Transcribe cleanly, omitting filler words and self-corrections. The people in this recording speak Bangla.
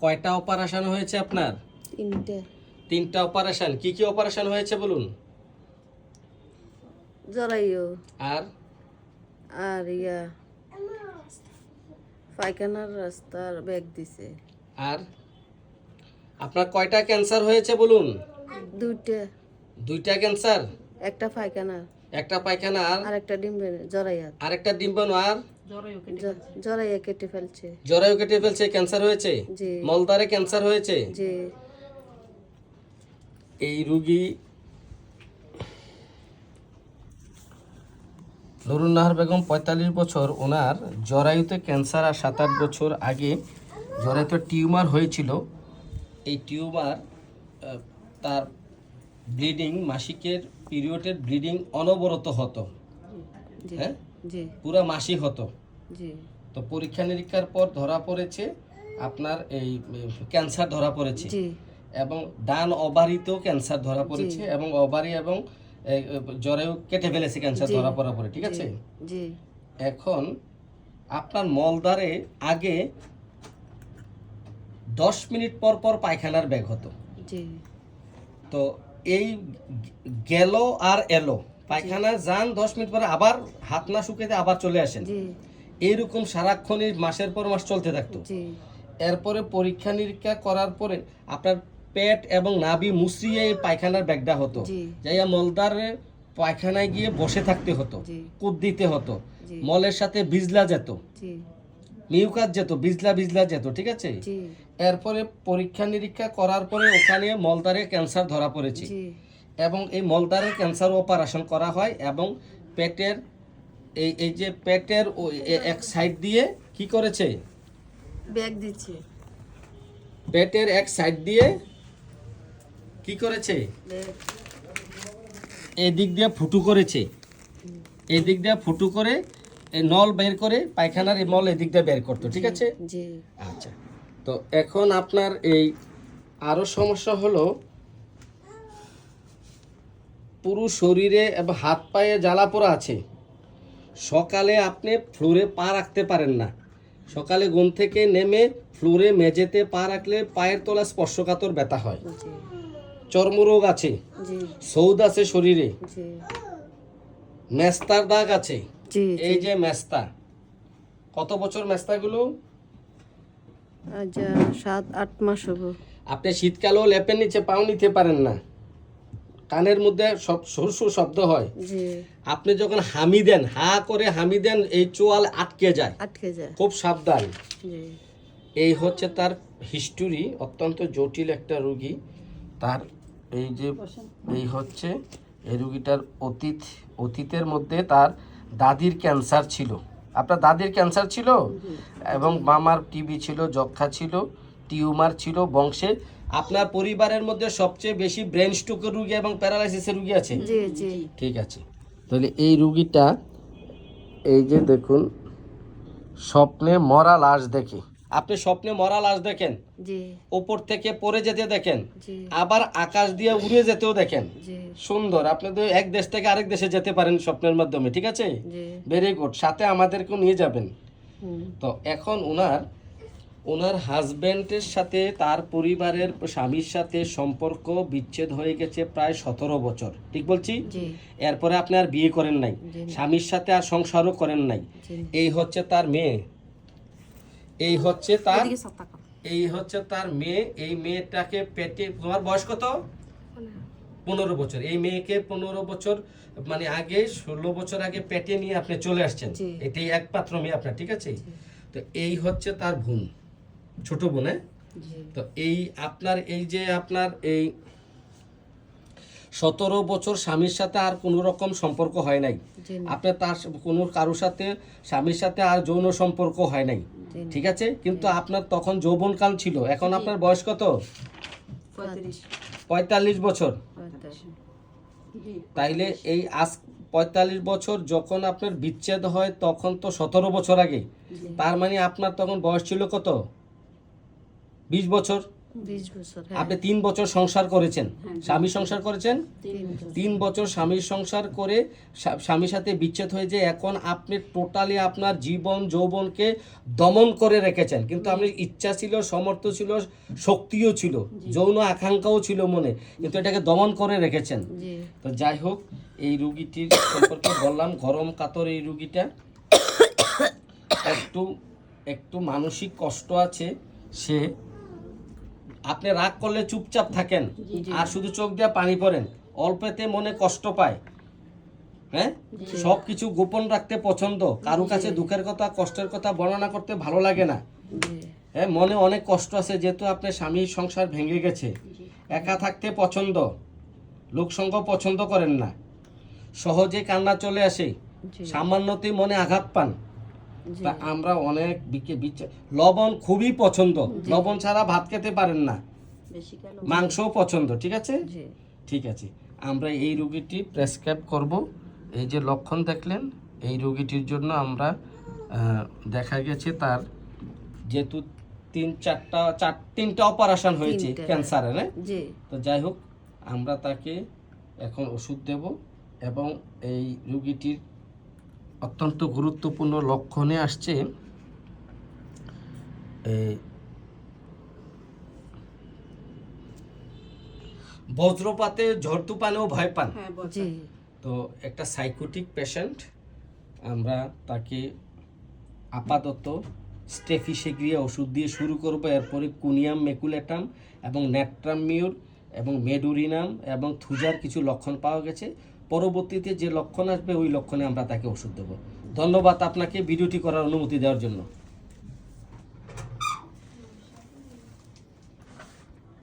কয়টা অপারেশন হয়েছে আপনার? তিনটা অপারেশন। কি কি অপারেশন হয়েছে বলুন? জরায়ু আর আর পায়খানার রাস্তার ব্যাগ দিছে। আর আপনার কয়টা ক্যান্সার হয়েছে বলুন? দুইটা ক্যান্সার। একটা পায়খানা একটা পায়খানা আর একটা ডিম্বে জরায়ু আরেকটা ডিম্বাণু আর জরায়ু কেটে ফেলছে। জরায়ু কেটে ফেলছে, ক্যান্সার হয়েছে। জি মলদ্বারে ক্যান্সার হয়েছে। জি এই রোগী নুরুন নাহার বেগম ৪৫ বছর। ওনার জরায়ুতে ক্যান্সার আর ৭-৮ বছর আগে জরায়ুতে টিউমার হয়েছিল। এই টিউমার তার ব্লিডিং, মাসিকের পিরিয়ডের ব্লিডিং অনবরত হতো। জি হ্যাঁ, জি পুরো মাসই হতো। জি তো পরীক্ষা নিরীক্ষার পর ধরা পড়েছে আপনার এই ক্যান্সার ধরা পড়েছে। জি এবং ডান ওভারিতেও ক্যান্সার ধরা পড়েছে এবং ওভারি এবং জরায়ু কেটে ফেলেছে ক্যান্সার ধরা পড়ার পরে। ঠিক আছে। জি এখন আপনার মলদ্বারে আগে 10 মিনিট পর পর পায়খানার ব্যাগ হতো। জি তো এই গেল আর এলো, পায়খানা যান 10 মিনিট পরে আবার হাত না শুকাতে আবার চলে আসেন। জি এইরকম সারাক্ষণই মাসের পর মাস চলতে থাকতো। জি এরপরে পরীক্ষা নিরীক্ষা করার পরে আপনার পেট এবং নাভি মুচড়িয়ে এই পায়খানার ব্যাগটা হতো। জি যাইয়া মলদ্বারে পায়খানায় গিয়ে বসে থাকতে হতো, জি কুদ দিতে হতো, জি মলের সাথে বিজলা যেত, জি মিউকাস যেত, বিজলা যেত। ঠিক আছে। জি এরপরে পরীক্ষা নিরীক্ষা করার পরে ওখানে মলদ্বারে ক্যান্সার ধরা পড়েছে জি এবং এই মলদ্বারে ক্যান্সার অপারেশন করা হয় এবং পেটের এই যে পেটের এক সাইড দিয়ে কি করেছে, ব্যাগ দিচ্ছে। পেটের এক সাইড দিয়ে কি করেছে, এই দিক দিয়ে ফুটু করেছে, এই দিক দিয়ে ফুটু করে এই নল বের করে পায়খানার এই মল এদিক দিয়ে বের করতো। ঠিক আছে। জি আচ্ছা, তো এখন আপনার এই আরো সমস্যা হলো পুরো শরীরে এবং হাত পায়ে জ্বালা পোড়া আছে। সকালে আপনি ফ্লোরে পা রাখতে পারেন না। সকালে ঘুম থেকে নেমে ফ্লোরে মেঝেতে পা রাখলে পায়ের তলা স্পর্শকাতর ব্যথা হয়। জি চর্মরোগ আছে, জি সৌদ আছে শরীরে, জি মেস্তার দাগ আছে। জি এই যে মেস্তা, কত বছর মেস্তাগুলো? আজ 7-8 মাস হবো। আপনি শীতকালেও লেপের নিচে পাও নিতে পারেন না, কানের মধ্যে সব সুর শব্দ হয়। জি আপনি যখন হামি দেন, হা করে হামি দেন, এই চোয়াল আটকে যায়। খুব সাবধান। জি এই হচ্ছে তার হিস্টোরি, অত্যন্ত জটিল একটা রোগী। তার এই যে এই হচ্ছে এই রোগীটার অতীতের মধ্যে তার দাদির ক্যান্সার ছিল। আপনার দাদির ক্যান্সার ছিল এবং মামার টিবি ছিল, যক্ষা ছিল, টিউমার ছিল বংশে। আপনার পরিবারের মধ্যে সবচেয়ে বেশি ব্রেন স্ট্রোকের রোগী এবং প্যারালাইসিসের রোগী আছে। জি জি ঠিক আছে। তাহলে এই রোগীটা এই যে দেখুন, স্বপ্নে মরা লাশ দেখে। আপনি স্বপ্নে মরা লাশ দেখেন, জি উপর থেকে পড়ে যেতে দেখেন, জি আবার আকাশ দিয়ে উড়ে যেতেও দেখেন। জি সুন্দর। আপনি তো এক দেশ থেকে আরেক দেশে যেতে পারেন স্বপ্নের মাধ্যমে। ঠিক আছে। জি ভেরি গুড। সাথে আমাদেরকেও নিয়ে যাবেন। হুম তো এখন ওনার হাজব্যান্ডের সাথে, তার পরিবারের স্বামীর সাথে সম্পর্ক বিচ্ছেদ হয়ে গেছে প্রায় 17 বছর। ঠিক বলছি? জি এরপরে আপনি আর বিয়ে করেন নাই, জি স্বামীর সাথে আর সংসারও করেন নাই। জি এই হচ্ছে তার মেয়ে, এই হচ্ছে তার মেয়ে। এই মেয়েটাকে পেটে, তোমার বয়স কত? 15 বছর। এই মেয়েকে 15 বছর মানে আগে, 16 বছর আগে পেটে নিয়ে আপনি চলে আসছেন। এটাই একমাত্র মেয়ে আপনার। ঠিক আছে। তো এই হচ্ছে তার বোন, ছোট বোন। হ্যাঁ। তো এই আপনার এই যে আপনার এই 17 বছর স্বামীর সাথে আর কোনো রকম সম্পর্ক হয় নাই। আপনার তার কোনো কারোর সাথে, স্বামীর সাথে আর যৌন সম্পর্ক হয় নাই। ঠিক আছে। কিন্তু আপনার তখন যৌবনকাল ছিল। এখন আপনার বয়স কত? 45 বছর। তাইলে এই আজ 45 বছর যখন আপনার বিচ্ছেদ হয়, তখন তো 17 বছর আগে। তার মানে আপনার তখন বয়স ছিল কত? 20 বছর। 20 বছর, হ্যাঁ। আপনি 3 বছর সংসার করেছেন, স্বামী সংসার করেছেন 3 বছর স্বামীর সংসার করে স্বামীর সাথে বিচ্ছেদ হয়ে যে এখন আপনি টোটালি আপনার জীবন যৌবনকে দমন করে রেখেছেন, কিন্তু আপনার ইচ্ছা ছিল, সমর্থ ছিল, শক্তিও ছিল, যৌন আকাঙ্ক্ষাও ছিল মনে, কিন্তু এটাকে দমন করে রেখেছেন। জি। তো যাই হোক, এই রুগীটির সম্পর্কে বললাম, গরম কাতর এই রুগীটা, একটু মানসিক কষ্ট আছে। সে, আপনি রাগ করলে চুপচাপ থাকেন আর শুধু চোখ দিয়ে পানি পড়েন, অল্পেতে মনে কষ্ট পায়, হ্যাঁ, সব কিছু গোপন রাখতে পছন্দ, কারো কাছে দুঃখের কথা কষ্টের কথা বর্ণনা করতে ভালো লাগে না, জি। হ্যাঁ, মনে অনেক কষ্ট আছে, যেহেতু আপনার স্বামীর সংসার ভেঙে গেছে। একা থাকতে পছন্দ, লোকসঙ্গ পছন্দ করেন না, সহজে কান্না চলে আসে, জি। সামান্যতেই মনে আঘাত পান। জি। তা আমরা অনেক লবণ খুবই পছন্দ, লবণ ছাড়া ভাত খেতে পারেন না, মাংসও পছন্দ, ঠিক আছে, জি। ঠিক আছে। আমরা এই রুগীটি প্রেসক্রাইব করব। এই যে লক্ষণ দেখলেন, এই রুগীটির জন্য আমরা দেখা গেছে তার যেহেতু 3-4টা অপারেশন হয়েছে 3টা, ক্যান্সারের, হ্যাঁ, জি। তো যাই হোক, আমরা তাকে এখন ওষুধ দেব এবং এই রুগীটির অত্যন্ত গুরুত্বপূর্ণ লক্ষণে আসছে বজ্রপাতে ঝড় তুফানেও ভয় পান। জি। তো একটা সাইকোটিক পেশেন্ট, আমরা তাকে আপাতত স্টেফিসেগ্রিয়া ওষুধ দিয়ে শুরু করব, এরপরে কুনিয়াম মেকুলেটাম এবং ন্যাট্রামিউর এবং মেডুরিনাম এবং থুজার কিছু লক্ষণ পাওয়া গেছে। পরবর্তীতে যে লক্ষণ আসবে ওই লক্ষণে আমরা তাকে ওষুধ দেবো। ধন্যবাদ আপনাকে ভিডিওটি করার অনুমতি দেওয়ার জন্য।